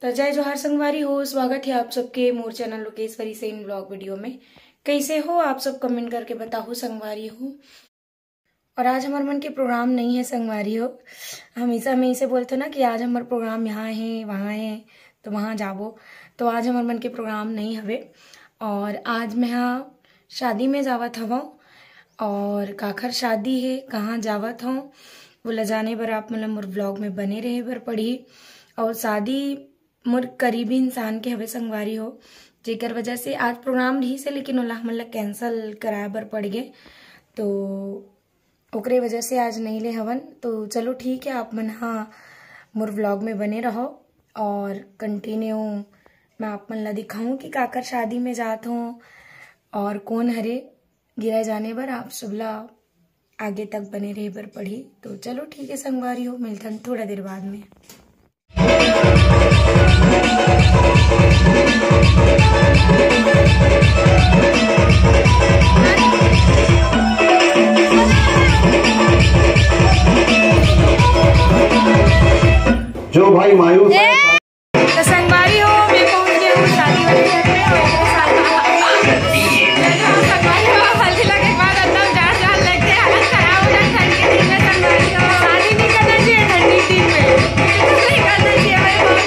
तो जय जोहार संगवारी हो, स्वागत है आप सबके मोर चैनल लोकेश्वरी से इन ब्लॉग वीडियो में। कैसे हो आप सब, कमेंट करके बताओ संगवारी हो। और आज हमारे मन के प्रोग्राम नहीं है संगवारी हो। हमेशा हमें इसे बोलते ना कि आज हमारे प्रोग्राम यहाँ है वहाँ है तो वहाँ जाबो, तो आज हमारे मन के प्रोग्राम नहीं हवे। और आज मैं यहाँ शादी में जावत हवा और काखर शादी है, कहाँ जावत हूँ वो ल जाने बर आप मतलब मोर ब्लॉग में बने रहे बर पड़ी। और शादी मोर करीबी इंसान के हवे संगवारी हो, जेकर वजह से आज प्रोग्राम नहीं से लेकिन ओला हमन कैंसल कराए बर पड़ गए, तो ओकरे वजह से आज नहीं ले हवन। तो चलो ठीक है, आप मन हाँ मोर व्लॉग में बने रहो और कंटिन्यू मैं आप मन ला दिखाऊं कि काकर शादी में जात हूँ और कौन हरे गिरा जाने बर आप सबला आगे तक बने रहे बर पड़ी। तो चलो ठीक है संगवारी हो, मिलते हैं थोड़ा देर बाद में। जो भाई मायूस है तो संगवारी हो, मैं पहुंच गई हूँ शादी वाले घर पे। हल्दी लगे के बाद एकदम जाड़ जाड़ लग के हालत खराब हो जाए ठंड के दिन में। संगवारी हो, शादी नहीं करना चाहिए ठंडी दिन में, नहीं करना चाहिए भाई, बहुत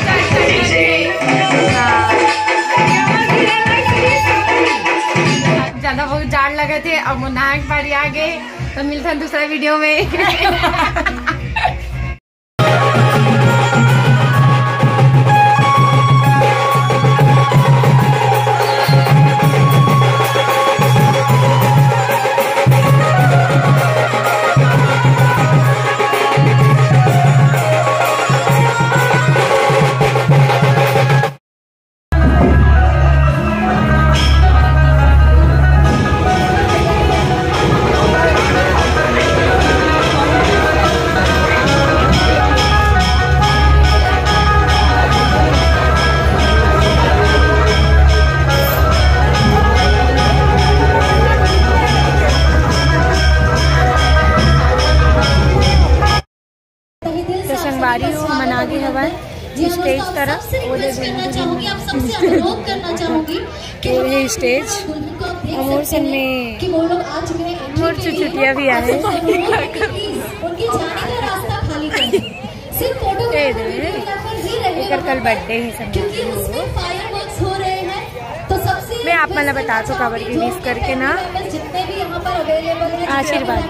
ज्यादा बहुत जाड़ लगे थे। अब नहाए पारी आ गए, तो मिलता है दूसरा वीडियो में। संगवारी हो मना के हवा स्टेज तरफ वो स्टेज और सन में मोर चुचुटिया भी आए कल बर्थडे है। मैं आप मतलब बता दो कवर की मिस करके ना आशीर्वाद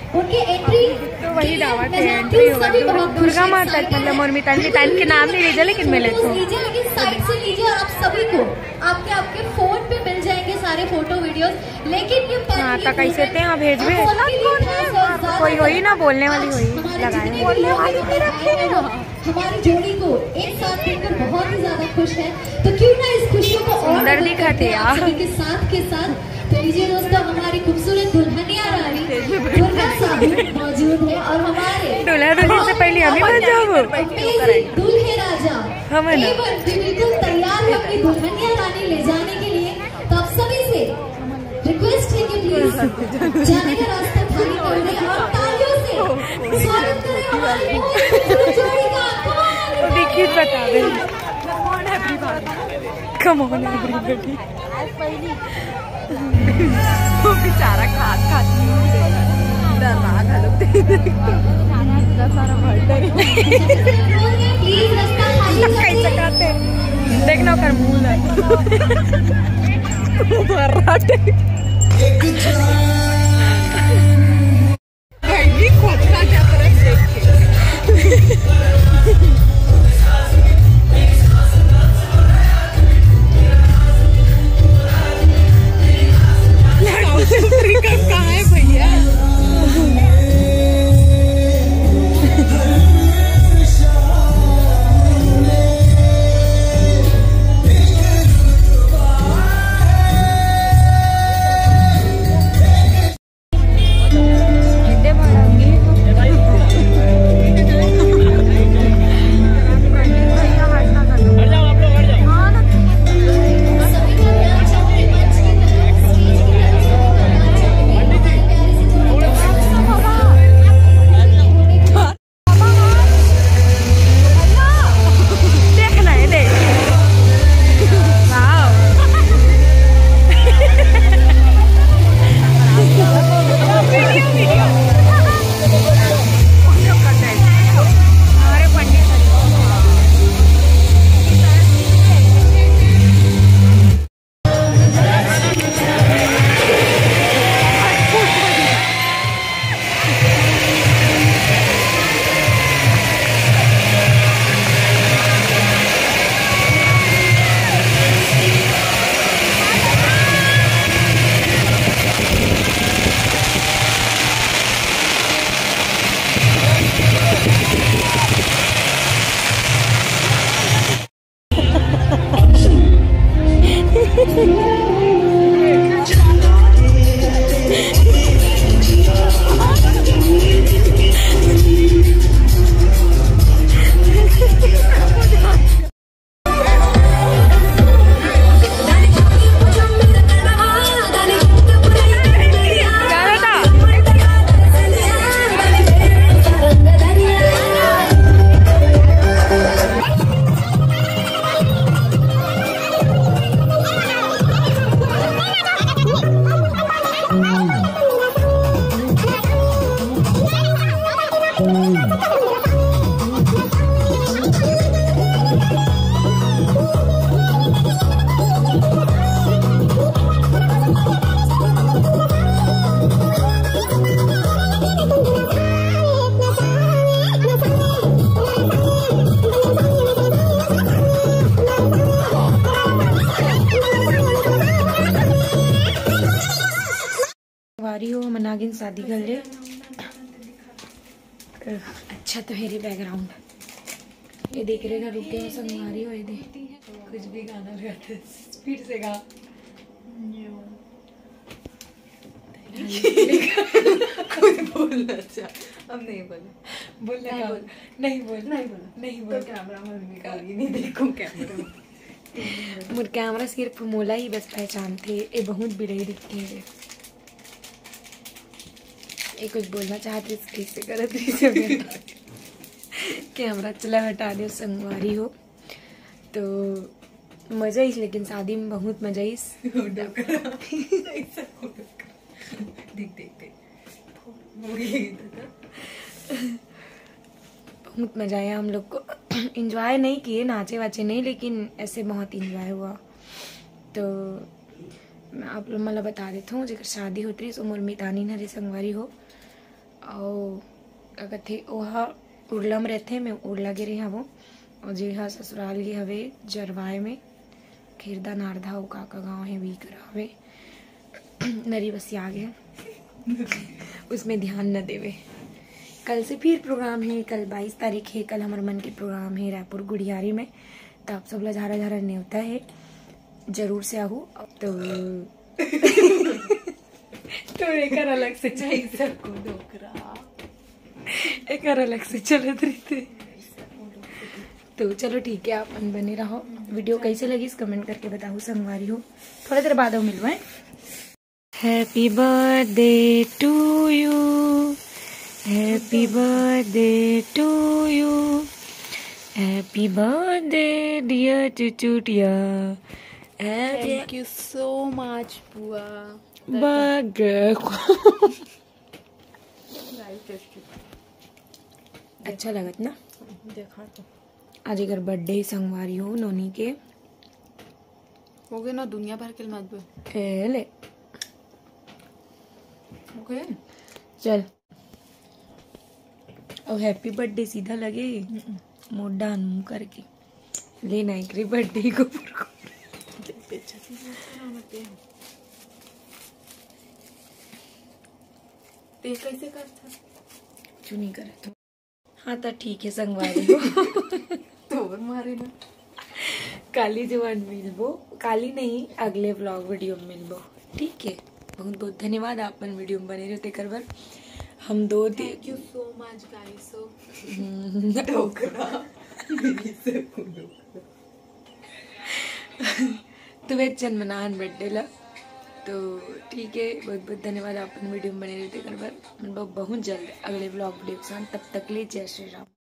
तो वही दावत है, एंट्री होगा दुर्गा माता मतलब मोर मितान के नाम नहीं लीजिए लेकिन मिले तो साइड से लीजिए। और आप सभी को आपके फोन पे मिल जाएंगे सारे फोटो वीडियोस। लेकिन ये हाँ तो कैसे थे हाँ भेजबे कोई होई ना बोलने वाली होई लगाए बोलने वाली हमारी जोड़ी को एक साथ देखकर बहुत ही ज्यादा खुश है, तो क्यों ना इस खुशियों को सुंदर दिखाते यार के साथ। तो लीजिए दोस्तों, हमारी खूबसूरत दुल्हनिया रानी दुल्हा साहब मौजूद है और हमारे दूल्हा दुल्हन से पहले हम ही बन जाओ दूल्हे राजा हम बिल्कुल तैयार है अपनी दुल्हनिया रानी ले जाने के लिए। तो आप सभी से रिक्वेस्ट है कि प्लीज जाने का रास्ता खाली कर दें और तालियों से स्वागत करें हमारी जोड़ी का। देखिए बता दे कम ऑन एवरीबॉडी। वो बेचारा खाती देखना कर मुँह कहाँ है भैया। शादी कर ले। अच्छा तो हेरी बैकग्राउंड ये देख रहे ना, रुक गए संगवारी हो। ये दे कुछ भी गाना गाते स्पीड से गा। खुद बोलना चाह, अब नहीं बोलना नहीं बोल तो कैमरा में नहीं देखो कैमरा मोर कैमरा सिर्फ मोला ही बस पहचान थे। ये बहुत बिरही दिखते हैं। ये कुछ बोलना चाहते कैसे करत रही कैमरा चला हटा दो संगवारी हो। तो मजा इस, लेकिन शादी में बहुत मजा इस। बहुत मजा आया हम लोग को। एंजॉय नहीं किए, नाचे वाचे नहीं, लेकिन ऐसे बहुत एंजॉय हुआ। तो मैं आप लोग मतलब बता देता हूँ, जब शादी होती रही तो मोर मितानी नरे संगवारी हो। और क्या कहते वहाँ उड़ला में रहते, मैं उड़ला गिरे हवो। और जी हाँ ससुराल के हवे जरवाए में खीरदा नारदा हो काका गाँव है भी करावे नरी बस आ गए उसमें ध्यान न देवे। कल से फिर प्रोग्राम है, कल 22 तारीख है। कल हमारे मन के प्रोग्राम है रायपुर गुड़ियारी में। तो आप सब झारा झारा न्योता है, जरूर से आहू। तो एक अलग से चाहिए सबको डोकरा, एक अलग से चलत रहते। तो चलो ठीक है, आप बने रहो। वीडियो कैसे लगी इस कमेंट करके बताओ संगवारी हो। थोड़ी देर बाद मिलवा। Happy birthday to you, happy birthday to you, happy birthday dear Chuchutiya. Thank you so much बुआ। अच्छा लगत ना देखा तो आज अगर बर्थडे संगवारी हो नोनी के हो गए ना, दुनिया भर के मत ले हो गए। चल और हैप्पी बर्थडे सीधा लगे मोडा मुंह करके लेना एक बर्थडे को ते कैसे करता चुनी करे तो। हाँ तो ठीक है संगवारी हो तोर मारे ना काली जवान मिलबो, काली नहीं अगले व्लॉग वीडियो में मिलबो। ठीक है, बहुत बहुत धन्यवाद आप वीडियो में बने रहते कर बार। हम दो thank you so much guys. तुम्हें जन्मनान बर्थडे ला। तो ठीक है, बहुत बहुत धन्यवाद आप वीडियो में बने रहते कर बार। बहुत जल्द अगले व्लॉग वीडियो के साथ, तब तक ले जय श्री राम।